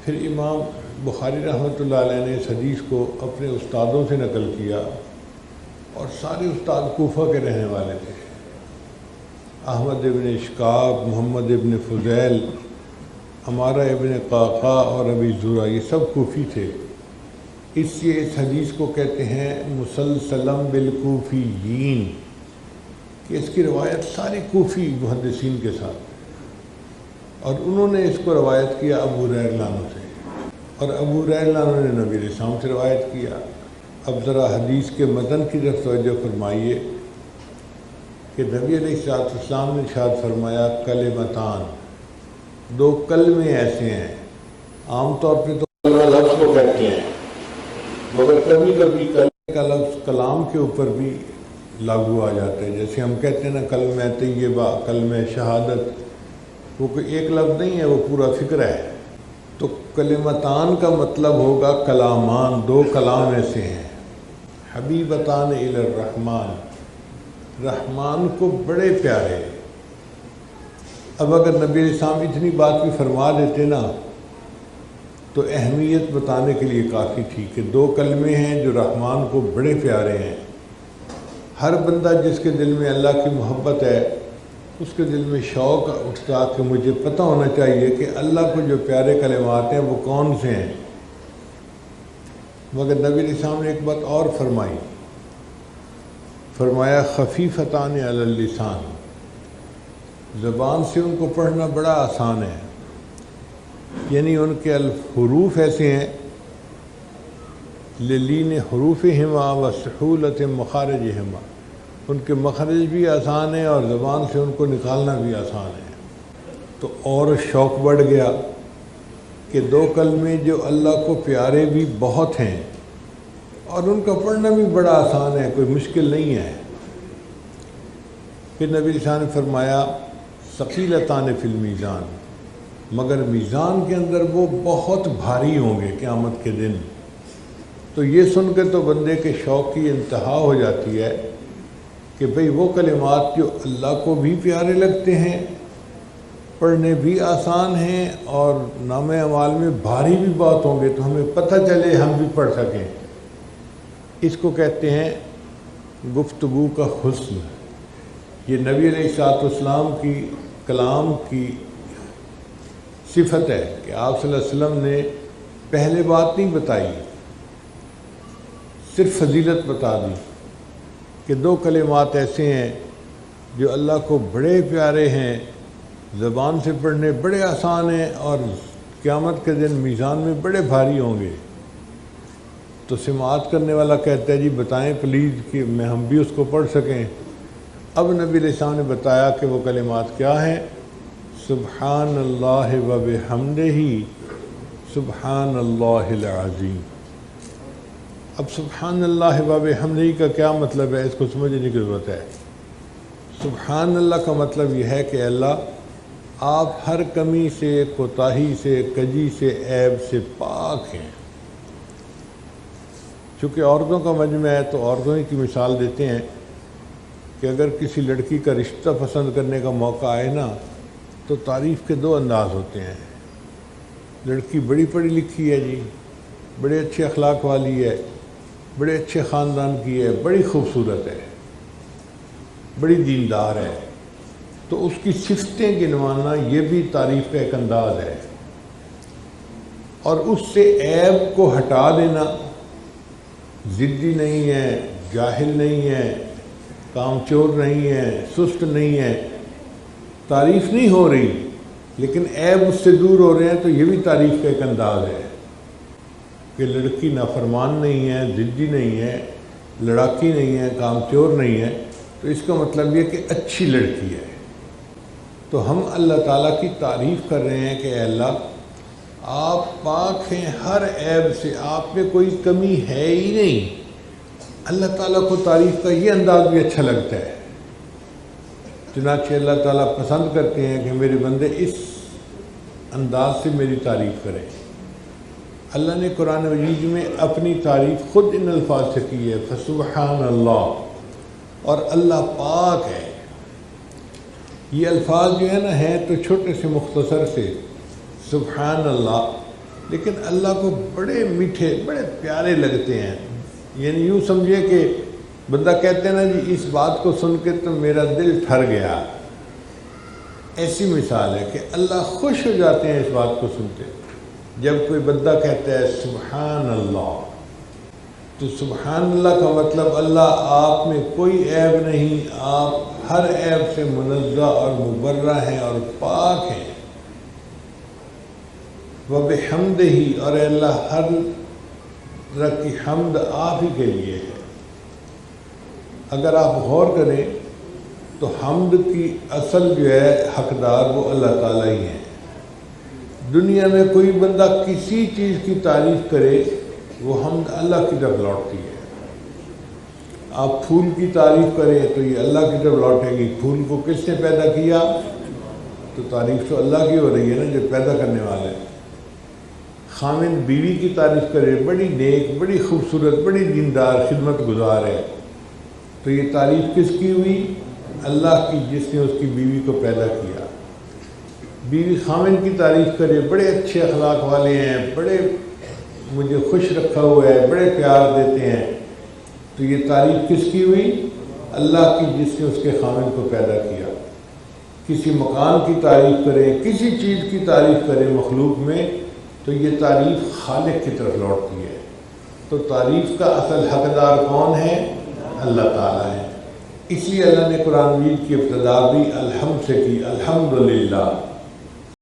پھر امام بخاری رحمۃ اللہ علیہ نے اس حدیث کو اپنے استادوں سے نقل کیا، اور سارے استاد کوفہ کے رہنے والے تھے۔ احمد ابن اشکاب، محمد ابن فضیل، عمارہ ابن قعقاع اور ابی زرع، یہ سب کوفی تھے۔ اس لیے اس حدیث کو کہتے ہیں مسلسلم بالکوفیین، کہ اس کی روایت سارے کوفی محدثین کے ساتھ، اور انہوں نے اس کو روایت کیا ابو ہریرہ رضی اللہ عنہ سے، اور ابو ہریرہ رضی اللہ عنہ نے نبی علیہ السلام سے روایت کیا۔ اب ذرا حدیث کے متن کی طرف توجہ فرمائیے کہ نبی علیہ السلام نے ارشاد فرمایا کلمتان، دو کلمے ایسے ہیں، عام طور پہ تو کلمہ لفظ کو کہتے ہیں، مگر کبھی کبھی کلمے کا لفظ کلام کے اوپر بھی لاگو آ جاتا ہے۔ جیسے ہم کہتے ہیں نا کلمہ طیبہ، کلمہ شہادت، وہ کوئی ایک لفظ نہیں ہے، وہ پورا فکر ہے۔ تو کلمتان کا مطلب ہوگا کلامان، دو کلام ایسے ہیں، حبیبتان الی الرحمن، رحمان کو بڑے پیارے۔ اب اگر نبی علیہ السلام اتنی بات بھی فرما دیتے نا تو اہمیت بتانے کے لیے کافی تھی کہ دو کلمے ہیں جو رحمان کو بڑے پیارے ہیں۔ ہر بندہ جس کے دل میں اللہ کی محبت ہے، اس کے دل میں شوق اٹھتا کہ مجھے پتہ ہونا چاہیے کہ اللہ کو جو پیارے کلمات ہیں وہ کون سے ہیں۔ مگر نبی علیہ السلام نے ایک بات اور فرمائی، فرمایا خفیفتان علی اللسان، زبان سے ان کو پڑھنا بڑا آسان ہے، یعنی ان کے حروف ایسے ہیں للین حروفہما وسہولۃ مخارجہما، ان کے مخرج بھی آسان ہیں اور زبان سے ان کو نکالنا بھی آسان ہے۔ تو اور شوق بڑھ گیا کہ دو کلمے جو اللہ کو پیارے بھی بہت ہیں اور ان کا پڑھنا بھی بڑا آسان ہے، کوئی مشکل نہیں ہے۔ پھر نبی صاحب نے فرمایا ثقیلتان فی المیزان، مگر میزان کے اندر وہ بہت بھاری ہوں گے قیامت کے دن۔ تو یہ سن کے تو بندے کے شوق کی انتہا ہو جاتی ہے کہ بھئی وہ کلمات جو اللہ کو بھی پیارے لگتے ہیں، پڑھنے بھی آسان ہیں اور نام اعمال میں بھاری بھی بات ہوں گے، تو ہمیں پتہ چلے ہم بھی پڑھ سکیں۔ اس کو کہتے ہیں گفتگو کا حسن۔ یہ نبی علیہ السلام کی کلام کی صفت ہے کہ آپ صلی اللہ علیہ وسلم نے پہلے بات نہیں بتائی، صرف فضیلت بتا دی کہ دو کلمات ایسے ہیں جو اللہ کو بڑے پیارے ہیں، زبان سے پڑھنے بڑے آسان ہیں اور قیامت کے دن میزان میں بڑے بھاری ہوں گے۔ تو سماعت کرنے والا کہتا ہے جی بتائیں پلیز کہ ہم بھی اس کو پڑھ سکیں۔ اب نبی علیہ السلام نے بتایا کہ وہ کلمات کیا ہیں، سبحان اللہ و بحمدہ سبحان اللہ العظیم۔ اب سبحان اللہ و بحمدہ کا کیا مطلب ہے، اس کو سمجھنے کی ضرورت ہے۔ سبحان اللہ کا مطلب یہ ہے کہ اللہ آپ ہر کمی سے، کوتاہی سے، کجی سے، عیب سے پاک ہیں۔ چونکہ عورتوں کا مجمع ہے تو عورتوں کی مثال دیتے ہیں کہ اگر کسی لڑکی کا رشتہ پسند کرنے کا موقع آئے نا تو تعریف کے دو انداز ہوتے ہیں۔ لڑکی بڑی پڑھی لکھی ہے جی، بڑے اچھے اخلاق والی ہے، بڑے اچھے خاندان کی ہے، بڑی خوبصورت ہے، بڑی دیندار ہے، تو اس کی صفتیں گنوانا یہ بھی تعریف کا ایک انداز ہے۔ اور اس سے عیب کو ہٹا دینا، ضدی نہیں ہے، جاہل نہیں ہے، کام چور نہیں ہے، سست نہیں ہے، تعریف نہیں ہو رہی لیکن عیب اس سے دور ہو رہے ہیں، تو یہ بھی تعریف کا ایک انداز ہے کہ لڑکی نافرمان نہیں ہے، ضدی نہیں ہے، لڑاکی نہیں ہے، کام چور نہیں ہے، تو اس کا مطلب یہ کہ اچھی لڑکی ہے۔ تو ہم اللہ تعالیٰ کی تعریف کر رہے ہیں کہ اے اللہ آپ پاک ہیں ہر عیب سے، آپ میں کوئی کمی ہے ہی نہیں۔ اللہ تعالیٰ کو تعریف کا یہ انداز بھی اچھا لگتا ہے، چنانچہ اللہ تعالیٰ پسند کرتے ہیں کہ میرے بندے اس انداز سے میری تعریف کریں۔ اللہ نے قرآن مجید میں اپنی تعریف خود ان الفاظ سے کی ہے، فسبحان اللہ، اور اللہ پاک ہے۔ یہ الفاظ جو ہے نا ہیں تو چھوٹے سے مختصر سے، سبحان اللہ لیکن اللہ کو بڑے میٹھے بڑے پیارے لگتے ہیں. یعنی یوں سمجھے کہ بندہ کہتے ہیں نا جی اس بات کو سن کے تو میرا دل ٹھر گیا. ایسی مثال ہے کہ اللہ خوش ہو جاتے ہیں اس بات کو سنتے. جب کوئی بندہ کہتا ہے سبحان اللہ، تو سبحان اللہ کا مطلب اللہ آپ میں کوئی عیب نہیں، آپ ہر عیب سے منزہ اور مبرہ ہیں اور پاک ہیں. وَبِحَمْدِهِ، اور اللہ ہر طرح کی حمد آپ ہی کے لیے ہے. اگر آپ غور کریں تو حمد کی اصل جو ہے حقدار وہ اللہ تعالیٰ ہی ہیں. دنیا میں کوئی بندہ کسی چیز کی تعریف کرے وہ حمد اللہ کی طرف لوٹتی ہے. آپ پھول کی تعریف کریں تو یہ اللہ کی طرف لوٹے گی. پھول کو کس نے پیدا کیا؟ تو تعریف تو اللہ کی ہو رہی ہے نا جو پیدا کرنے والا ہے. خامن بیوی کی تعریف کرے، بڑی نیک، بڑی خوبصورت، بڑی دیندار، خدمت گزار ہے، تو یہ تعریف کس کی ہوئی؟ اللہ کی، جس نے اس کی بیوی کو پیدا کیا. بیوی خامن کی تعریف کرے، بڑے اچھے اخلاق والے ہیں، بڑے مجھے خوش رکھا ہوا ہے، بڑے پیار دیتے ہیں، تو یہ تعریف کس کی ہوئی؟ اللہ کی، جس نے اس کے خامن کو پیدا کیا. کسی مکان کی تعریف کرے، کسی چیز کی تعریف کرے مخلوق میں، تو یہ تعریف خالق کی طرف لوٹتی ہے. تو تعریف کا اصل حقدار کون ہے؟ اللہ تعالیٰ ہے. اس لیے اللہ نے قرآن مجید کی ابتدا بھی الحمد سے کی، الحمدللہ.